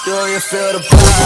Do you feel the vibes?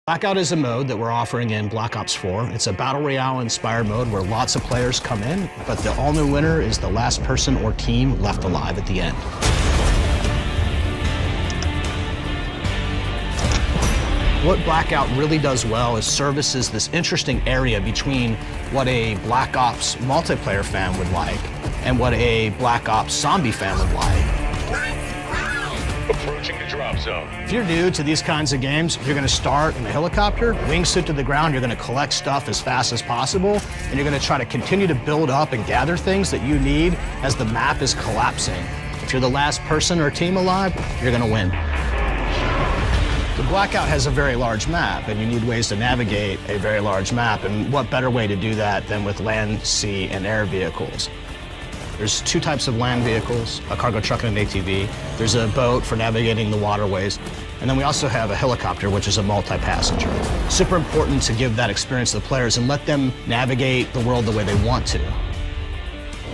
Blackout is a mode that we're offering in Black Ops 4. It's a battle royale inspired mode where lots of players come in, but the all-new winner is the last person or team left alive at the end. What Blackout really does well is services this interesting area between what a Black Ops multiplayer fan would like and what a Black Ops zombie fan would like. Approaching the drop zone. If you're new to these kinds of games, you're going to start in a helicopter, wingsuit to the ground, you're going to collect stuff as fast as possible, and you're going to try to continue to build up and gather things that you need as the map is collapsing. If you're the last person or team alive, you're going to win. The Blackout has a very large map, and you need ways to navigate a very large map, and what better way to do that than with land, sea, and air vehicles. There's two types of land vehicles, a cargo truck and an ATV. There's a boat for navigating the waterways. And then we also have a helicopter, which is a multi-passenger. Super important to give that experience to the players and let them navigate the world the way they want to.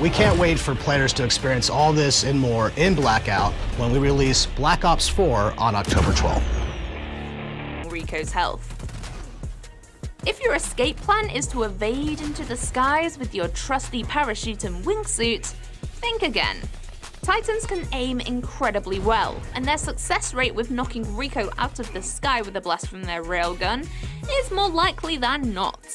We can't wait for players to experience all this and more in Blackout when we release Black Ops 4 on October 12th. Rico's health. If your escape plan is to evade into the skies with your trusty parachute and wingsuit, think again. Titans can aim incredibly well, and their success rate with knocking Rico out of the sky with a blast from their railgun is more likely than not.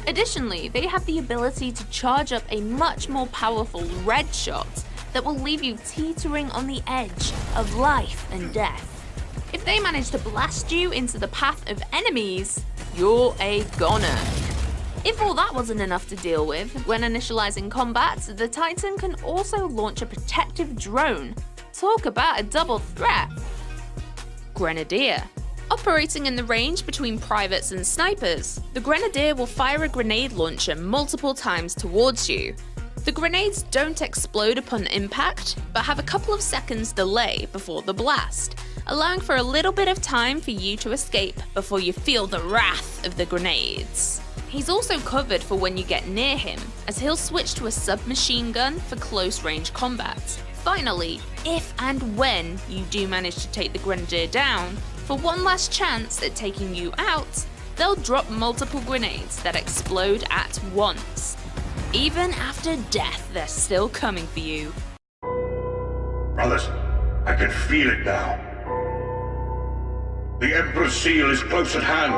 Additionally, they have the ability to charge up a much more powerful red shot that will leave you teetering on the edge of life and death. If they manage to blast you into the path of enemies, you're a goner. If all that wasn't enough to deal with, when initializing combat, the Titan can also launch a protective drone. Talk about a double threat. Grenadier. Operating in the range between privates and snipers, the Grenadier will fire a grenade launcher multiple times towards you. The grenades don't explode upon impact, but have a couple of seconds delay before the blast, allowing for a little bit of time for you to escape before you feel the wrath of the grenades. He's also covered for when you get near him, as he'll switch to a submachine gun for close-range combat. Finally, if and when you do manage to take the Grenadier down, for one last chance at taking you out, they'll drop multiple grenades that explode at once. Even after death, they're still coming for you. Brothers, I can feel it now. The Emperor's seal is close at hand.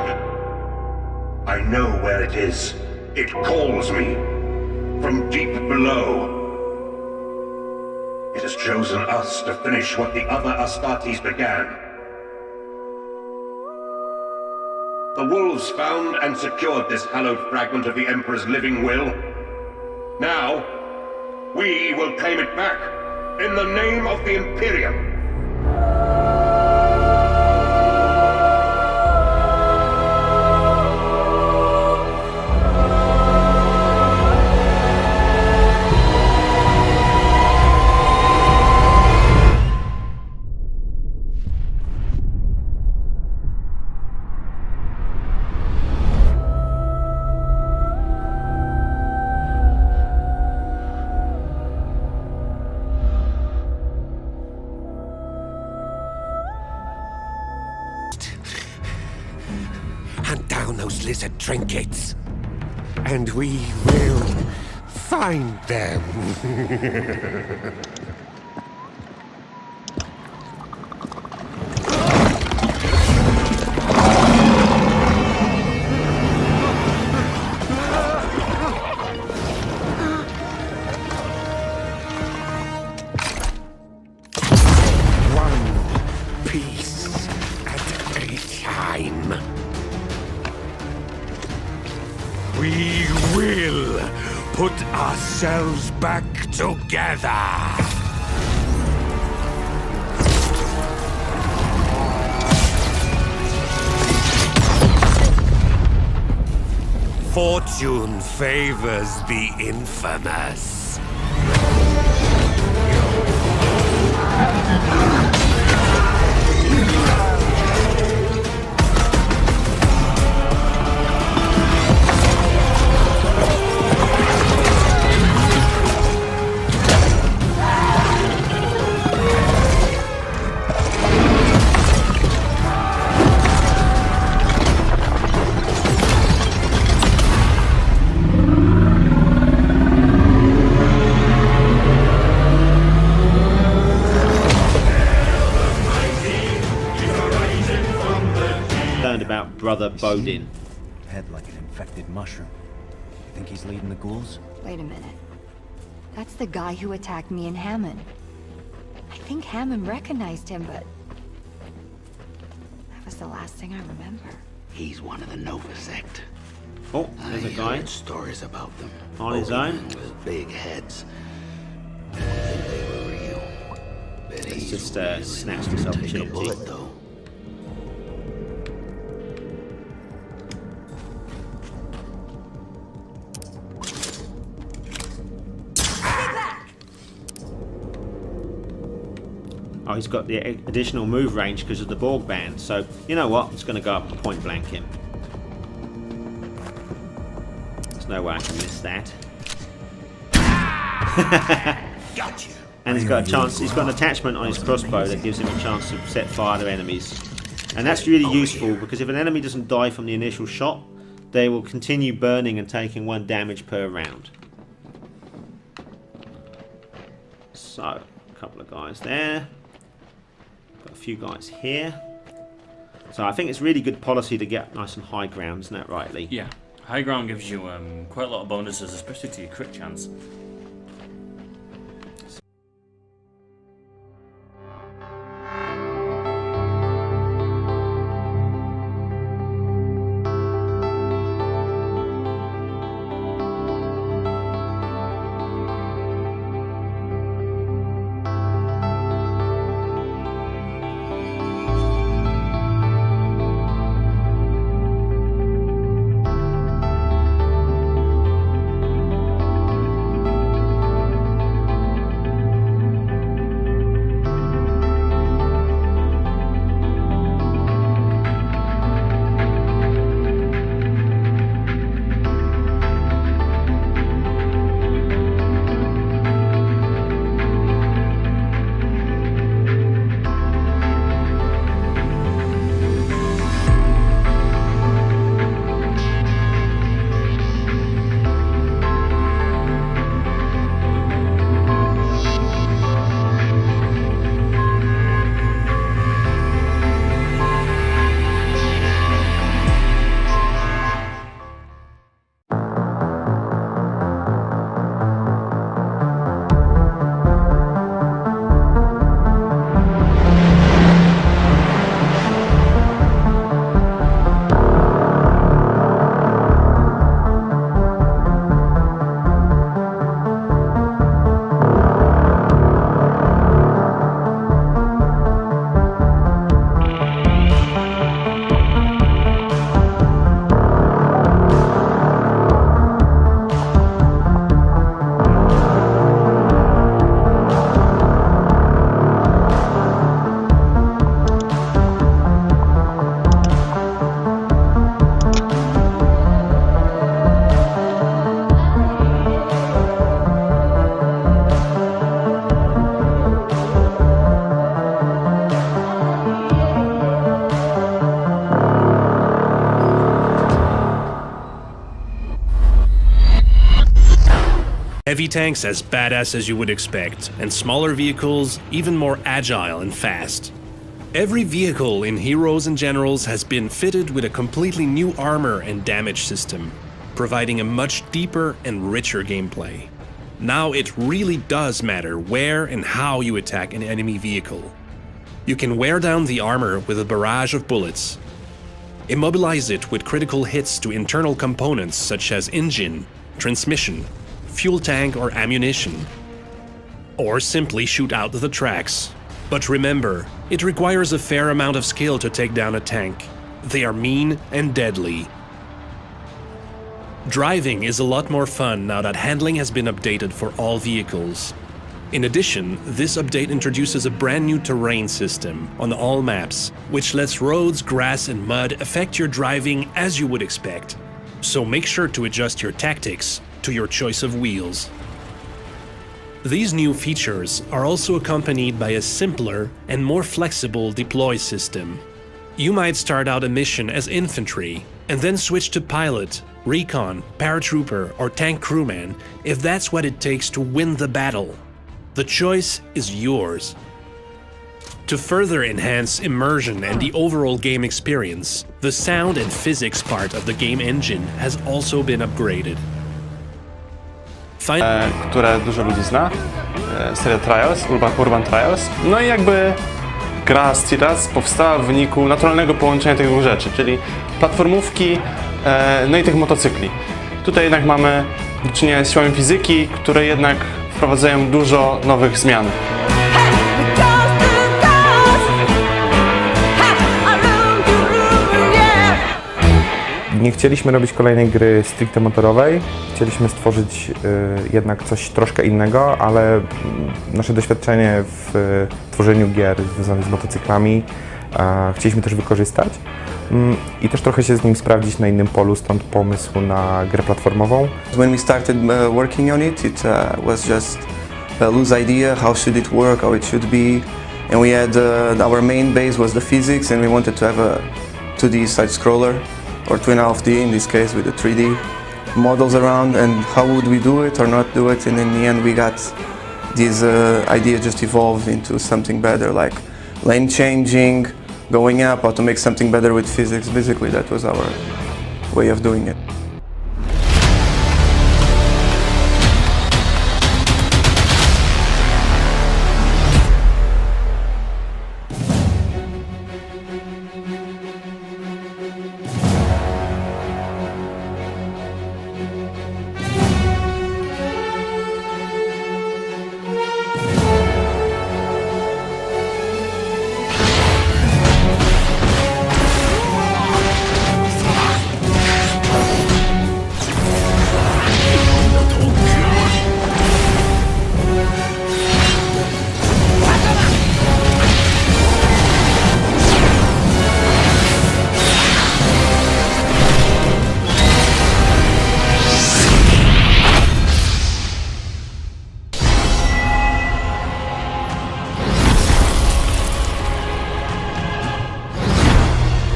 I know where it is. It calls me from deep below. It has chosen us to finish what the other Astartes began. The wolves found and secured this hallowed fragment of the Emperor's living will. Now, we will claim it back in the name of the Imperium. these lizard trinkets. And we will find them. One piece at a time. We will put ourselves back together. Fortune favors the infamous. About Brother Bodin. Head like an infected mushroom. You think he's leading the ghouls? Wait a minute. That's the guy who attacked me and Hammond. I think Hammond recognized him, but that was the last thing I remember. He's one of the Nova sect. Oh, there's a guy. Heard stories about them. On his own. With big heads. I think they were real. But Let's he's just really snatch not this gonna take a opportunity. bullet, though. Oh, he's got the additional move range because of the Borg band. So, you know what? I'm just going to go up and point blank him. There's no way I can miss that. Got you. And he's got a chance. He's got an attachment on his crossbow that gives him a chance to set fire to enemies. And that's really useful because if an enemy doesn't die from the initial shot, they will continue burning and taking 1 damage per round. So, a couple of guys there. Got a few guys here. So I think it's really good policy to get nice and high ground, isn't that right, Lee? Yeah, high ground gives you quite a lot of bonuses, especially to your crit chance. Heavy tanks as badass as you would expect, and smaller vehicles even more agile and fast. Every vehicle in Heroes and Generals has been fitted with a completely new armor and damage system, providing a much deeper and richer gameplay. Now it really does matter where and how you attack an enemy vehicle. You can wear down the armor with a barrage of bullets, immobilize it with critical hits to internal components such as engine, transmission, fuel tank or ammunition, or simply shoot out the tracks. But remember, it requires a fair amount of skill to take down a tank. They are mean and deadly. Driving is a lot more fun now that handling has been updated for all vehicles. In addition, this update introduces a brand new terrain system on all maps, which lets roads, grass and mud affect your driving as you would expect. So make sure to adjust your tactics to your choice of wheels. These new features are also accompanied by a simpler and more flexible deploy system. You might start out a mission as infantry and then switch to pilot, recon, paratrooper or tank crewman if that's what it takes to win the battle. The choice is yours. To further enhance immersion and the overall game experience, the sound and physics part of the game engine has also been upgraded. Które dużo ludzi zna, seria Trials, Urban Trials. No i jakby gra Steelers powstała w wyniku naturalnego połączenia tych dwóch rzeczy, czyli platformówki, no i tych motocykli. Tutaj jednak mamy do czynienia z siłami fizyki, które jednak wprowadzają dużo nowych zmian. Nie chcieliśmy robić kolejnej gry stricte motorowej, chcieliśmy stworzyć jednak coś troszkę innego, ale nasze doświadczenie w tworzeniu gier związanych z motocyklami chcieliśmy też wykorzystać i też trochę się z nim sprawdzić na innym polu, stąd pomysł na grę platformową. When we started working on it, it was just a loose idea, how should it work, how it should be, and we had our main base was the physics, and we wanted to have a 2D side-scroller. Or 2.5D in this case with the 3D models around, and how would we do it or not do it, and in the end we got this idea just evolved into something better, like lane changing, going up, how to make something better with physics. Basically that was our way of doing it.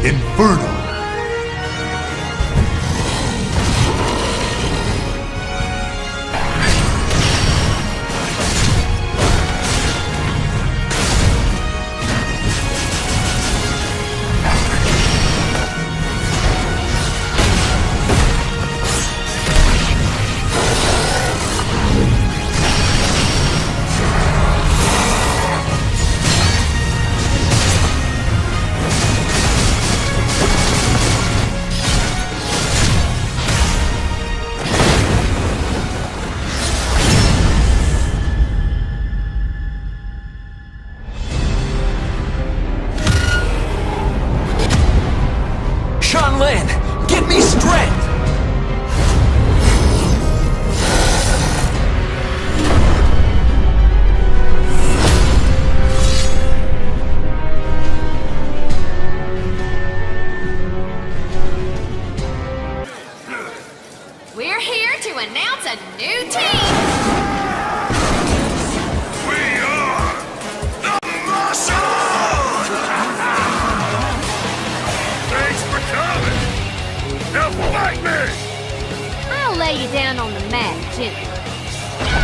Inferno! We're here to announce a new team! We are the Muscles! Thanks for coming! Now fight me! I'll lay you down on the mat, gently.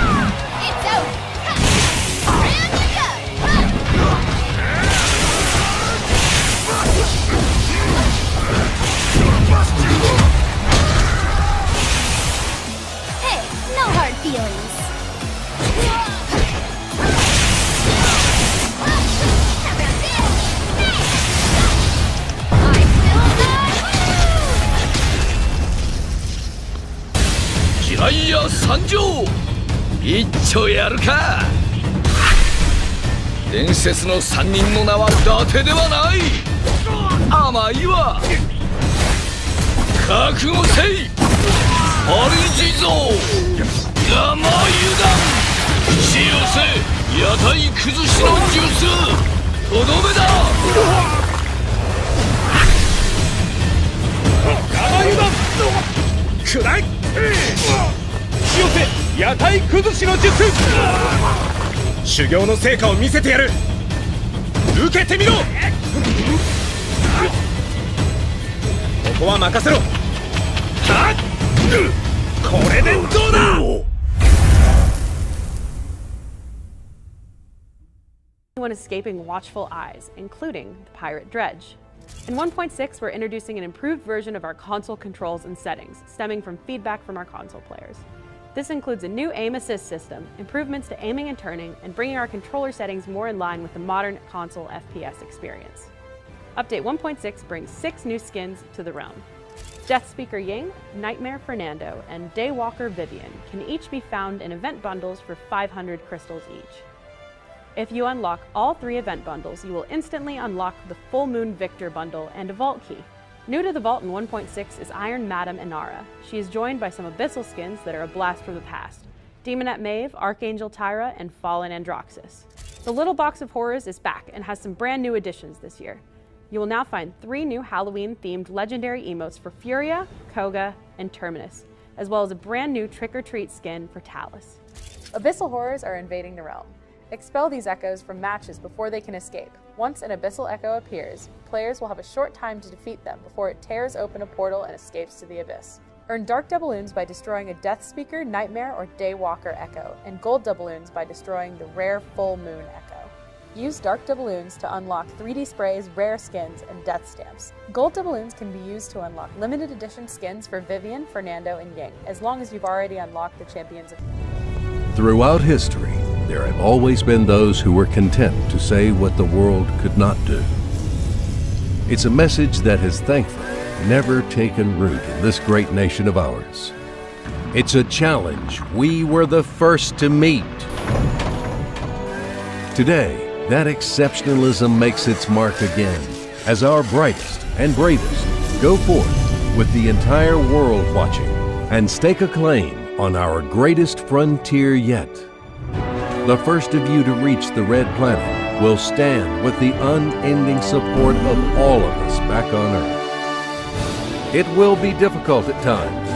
一丁やるか。伝説の3人の名は伊達ではない。甘いわ。覚悟せい。アル地蔵。山油断。しよせ。屋台崩しの術。とどめだ。山油断。くらい。しよせ。屋台崩しの術。修行の成果を見せてやる。受けてみろ。ここは任せろ。はっ、これでどうだ。Anyone escaping watchful eyes, including the pirate dredge. In 1.6, we're introducing an improved version of our console controls and settings, stemming from feedback from our console players. This includes a new aim assist system, improvements to aiming and turning, and bringing our controller settings more in line with the modern console FPS experience. Update 1.6 brings 6 new skins to the realm. Deathspeaker Ying, Nightmare Fernando, and Daywalker Vivian can each be found in event bundles for 500 crystals each. If you unlock all 3 event bundles, you will instantly unlock the Full Moon Victor bundle and a vault key. New to the vault in 1.6 is Iron Madam Inara. She is joined by some abyssal skins that are a blast from the past: Demonette Maeve, Archangel Tyra, and Fallen Androxus. The Little Box of Horrors is back and has some brand new additions this year. You will now find 3 new Halloween-themed legendary emotes for Furia, Koga, and Terminus, as well as a brand new trick-or-treat skin for Talus. Abyssal horrors are invading the realm. Expel these echoes from matches before they can escape. Once an abyssal echo appears, players will have a short time to defeat them before it tears open a portal and escapes to the abyss. Earn dark doubloons by destroying a Deathspeaker, Nightmare, or Daywalker echo, and gold doubloons by destroying the rare Full Moon echo. Use dark doubloons to unlock 3D sprays, rare skins, and death stamps. Gold doubloons can be used to unlock limited edition skins for Vivian, Fernando, and Ying, as long as you've already unlocked the champions of... Throughout history, there have always been those who were content to say what the world could not do. It's a message that has thankfully never taken root in this great nation of ours. It's a challenge we were the first to meet. Today, that exceptionalism makes its mark again as our brightest and bravest go forth with the entire world watching and stake a claim on our greatest frontier yet. The first of you to reach the Red Planet will stand with the unending support of all of us back on Earth. It will be difficult at times,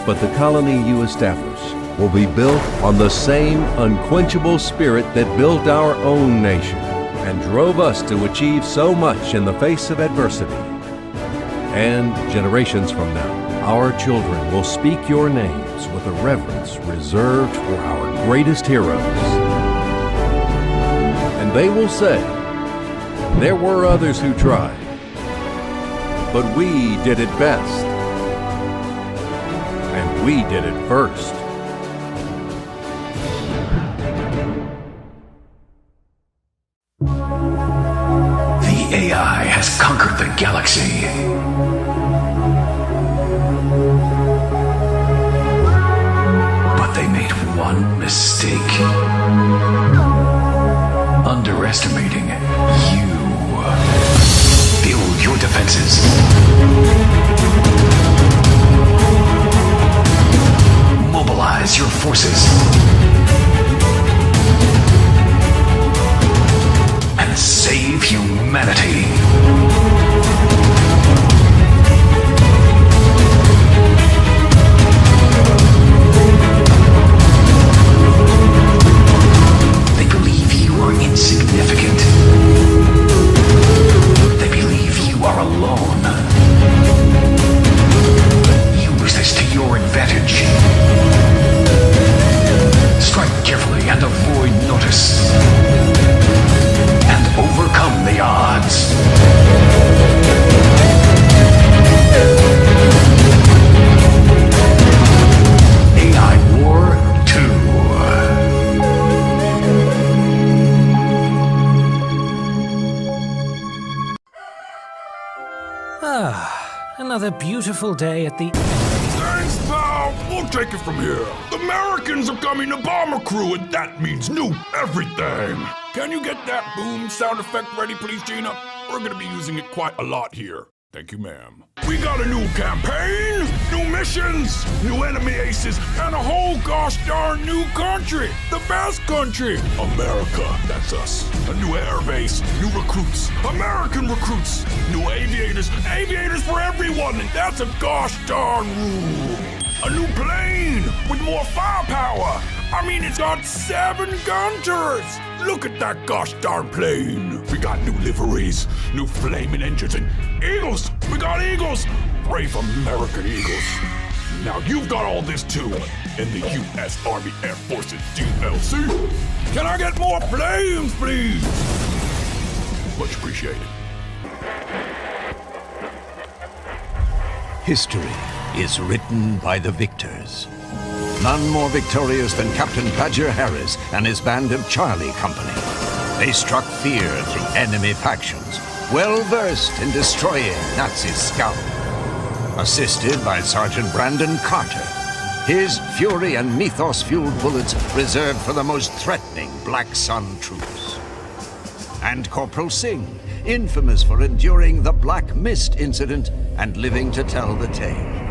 but the colony you establish will be built on the same unquenchable spirit that built our own nation and drove us to achieve so much in the face of adversity. And generations from now, our children will speak your names with a reverence reserved for our greatest heroes. And they will say, there were others who tried, but we did it best. And we did it first. The AI has conquered the galaxy. But they made one mistake. Underestimating you. Build your defenses. Mobilize your forces. And save humanity. They believe you are insignificant. They believe you are alone. Use this to your advantage. Strike carefully and avoid notice. And overcome the odds. AI War 2. Another beautiful day at the... Thanks, pal! We'll take it from here. The Americans are coming to bomb a crew, and that means nuke everything. Can you get that boom sound effect ready, please, Gina? We're gonna be using it quite a lot here. Thank you, ma'am. We got a new campaign, new missions, new enemy aces, and a whole gosh darn new country. The best country. America, that's us. A new air base, new recruits, American recruits, new aviators, aviators for everyone, and that's a gosh darn rule. A new plane with more firepower. I mean, it's got 7 gun turrets. Look at that gosh darn plane. We got new liveries, new flaming engines, and eagles. We got eagles. Brave American eagles. Now you've got all this too in the U.S. Army Air Forces DLC. Can I get more flames, please? Much appreciated. History is written by the victors. None more victorious than Captain Badger Harris and his band of Charlie Company. They struck fear through enemy factions, well-versed in destroying Nazi scum. Assisted by Sergeant Brandon Carter, his Fury and Mythos-fueled bullets reserved for the most threatening Black Sun troops. And Corporal Singh, infamous for enduring the Black Mist incident and living to tell the tale.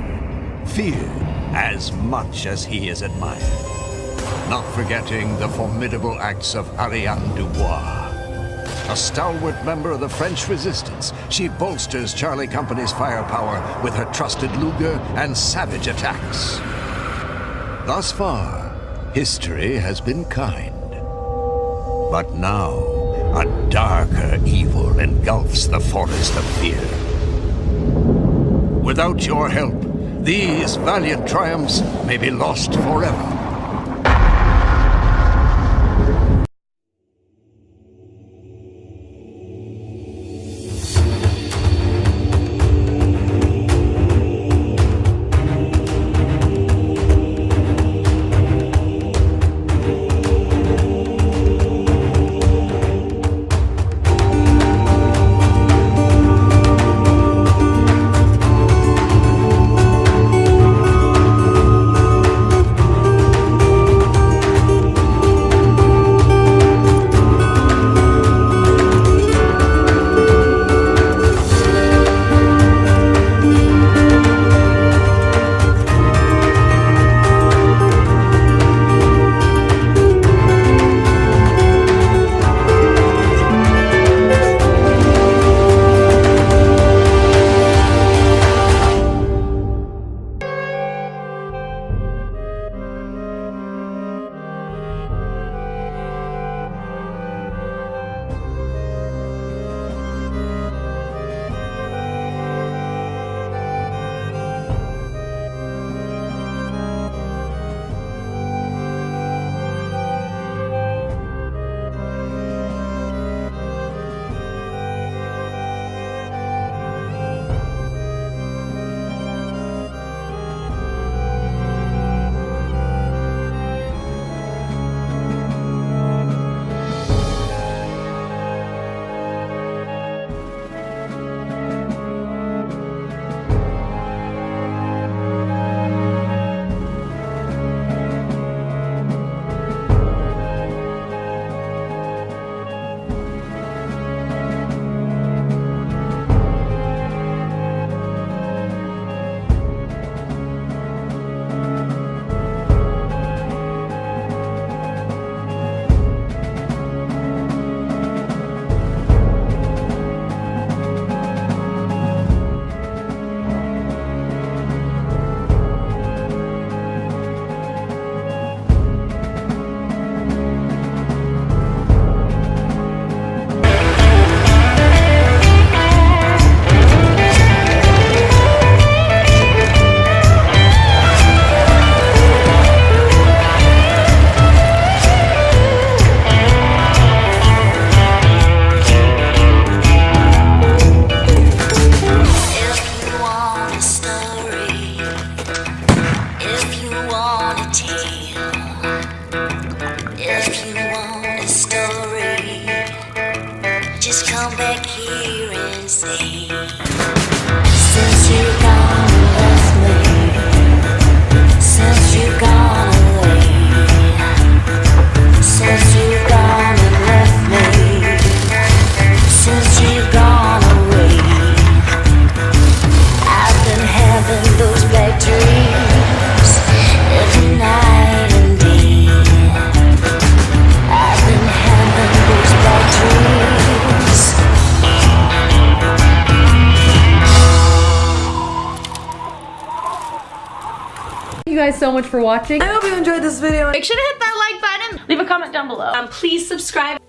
Feared as much as he is admired. Not forgetting the formidable acts of Ariane Dubois. A stalwart member of the French resistance, she bolsters Charlie Company's firepower with her trusted Luger and savage attacks. Thus far, history has been kind. But now, a darker evil engulfs the forest of fear. Without your help, these valiant triumphs may be lost forever. Since you gone and left me, since you guys so much for watching. I hope you enjoyed this video. Make sure to hit that like button. Leave a comment down below. Please subscribe.